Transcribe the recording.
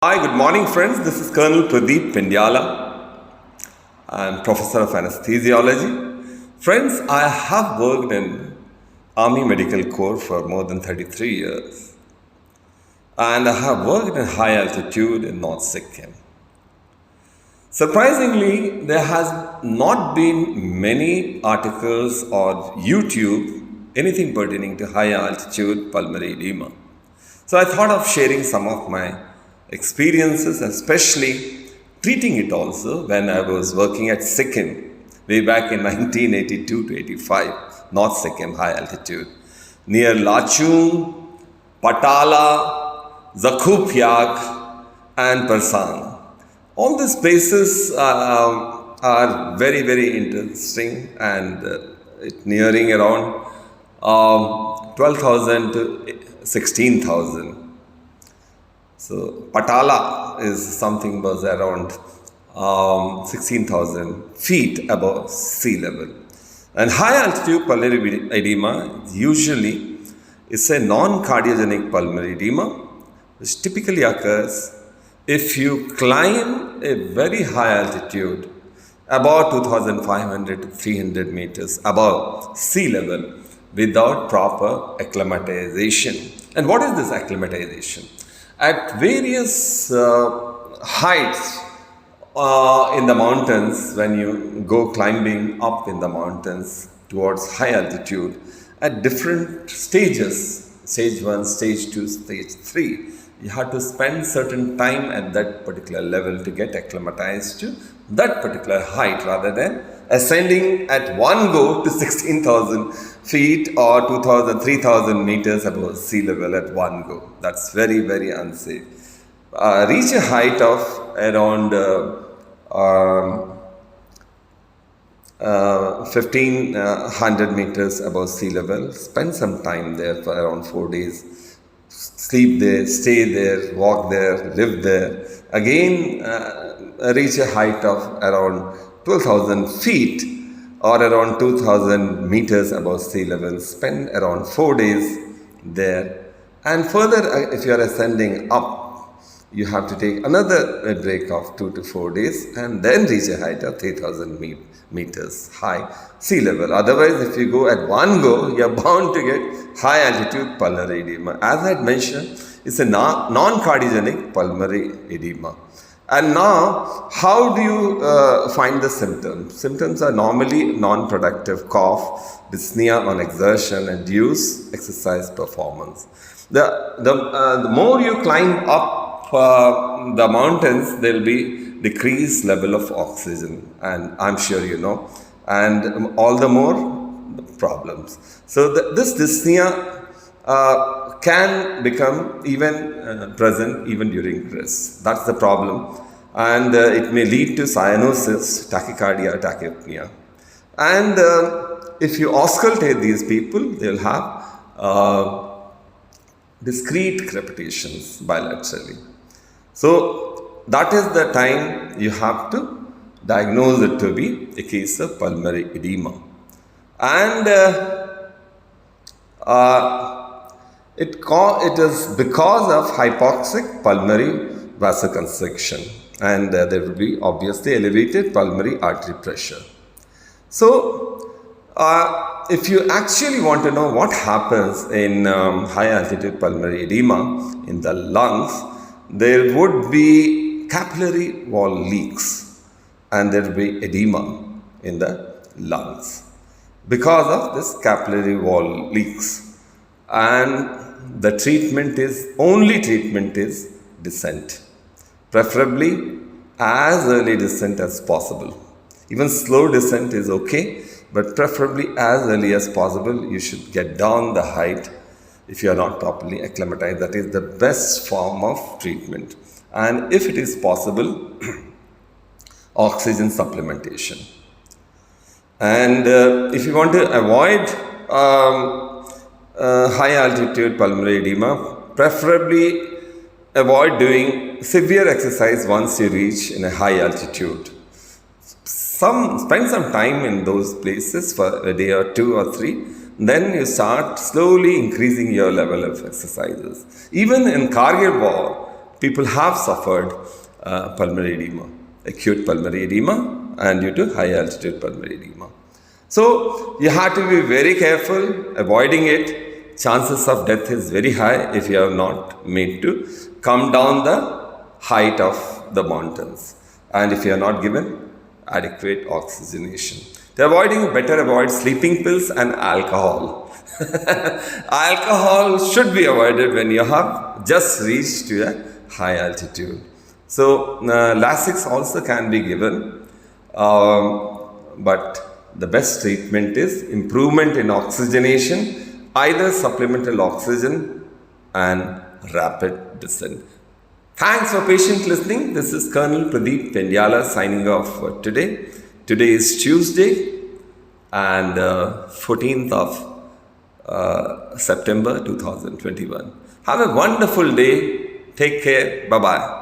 Hi, good morning, friends. This is Colonel Pradeep Pindyala. I'm professor of anesthesiology. Friends, I have worked in Army Medical Corps for more than 33 years, and I have worked in high altitude in North Sikkim. Surprisingly, there has not been many articles or YouTube, anything pertaining to high altitude pulmonary edema. So I thought of sharing some of my experiences, especially treating it also when I was working at Sikkim way back in 1982 to 85, North Sikkim high altitude, near Lachung, Patala, Zakhupyak, and Persang. All these places are very, very interesting and nearing around 12,000 to 16,000. So Patala is something was around 16,000 feet above sea level. And high altitude pulmonary edema usually is a non-cardiogenic pulmonary edema which typically occurs if you climb a very high altitude about 2,500 to 300 meters above sea level without proper acclimatization. And what is this acclimatization? At various heights in the mountains, when you go climbing up in the mountains towards high altitude, at different stages, stage 1, stage 2, stage 3, you have to spend certain time at that particular level to get acclimatized to that particular height rather than ascending at one go to 16,000 feet or 2,000, 3,000 meters above sea level at one go. That's very, very unsafe. Reach a height of around 1,500 meters above sea level. Spend some time there for around 4 days. Sleep there, stay there, walk there, live there. Again, reach a height of around 12,000 feet or around 2,000 meters above sea level. Spend around 4 days there. And further, if you are ascending up, you have to take another break of 2 to 4 days and then reach a height of 3,000 meters high sea level. Otherwise, if you go at one go, you are bound to get high altitude pulmonary edema. As I had mentioned, it's a non-cardiogenic pulmonary edema. And now, how do you find the symptoms? Symptoms are normally non-productive cough, dyspnea on exertion, and reduced exercise performance. The more you climb up the mountains, there will be decreased level of oxygen, and I'm sure you know, and all the more the problems. So this dyspnea can become even present even during rest. That's the problem, and it may lead to cyanosis, tachycardia, tachypnea. And if you auscultate these people, they'll have discrete crepitations bilaterally. So that is the time you have to diagnose it to be a case of pulmonary edema. And it is because of hypoxic pulmonary vasoconstriction, and there will be obviously elevated pulmonary artery pressure. So, if you actually want to know what happens in high altitude pulmonary edema in the lungs, there would be capillary wall leaks and there will be edema in the lungs because of this capillary wall leaks. And the only treatment is descent, preferably as early descent as possible. Even slow descent is okay, but preferably as early as possible you should get down the height if you are not properly acclimatized. That is the best form of treatment. And if it is possible, oxygen supplementation. And if you want to avoid high altitude pulmonary edema, preferably avoid doing severe exercise once you reach in a high altitude. Spend some time in those places for a day or 2 or 3. Then you start slowly increasing your level of exercises. Even in Kargil war, people have suffered pulmonary edema, acute pulmonary edema, and due to high altitude pulmonary edema. So you have to be very careful avoiding it. Chances of death is very high if you are not made to come down the height of the mountains, and if you are not given adequate oxygenation. To avoiding, better avoid sleeping pills and alcohol. Alcohol should be avoided when you have just reached to a high altitude. So lasix also can be given, but the best treatment is improvement in oxygenation, either supplemental oxygen and rapid descent. Thanks for patient listening. This is Colonel Pradeep Pendyala signing off for today. Today is Tuesday and 14th of September 2021. Have a wonderful day. Take care. Bye-bye.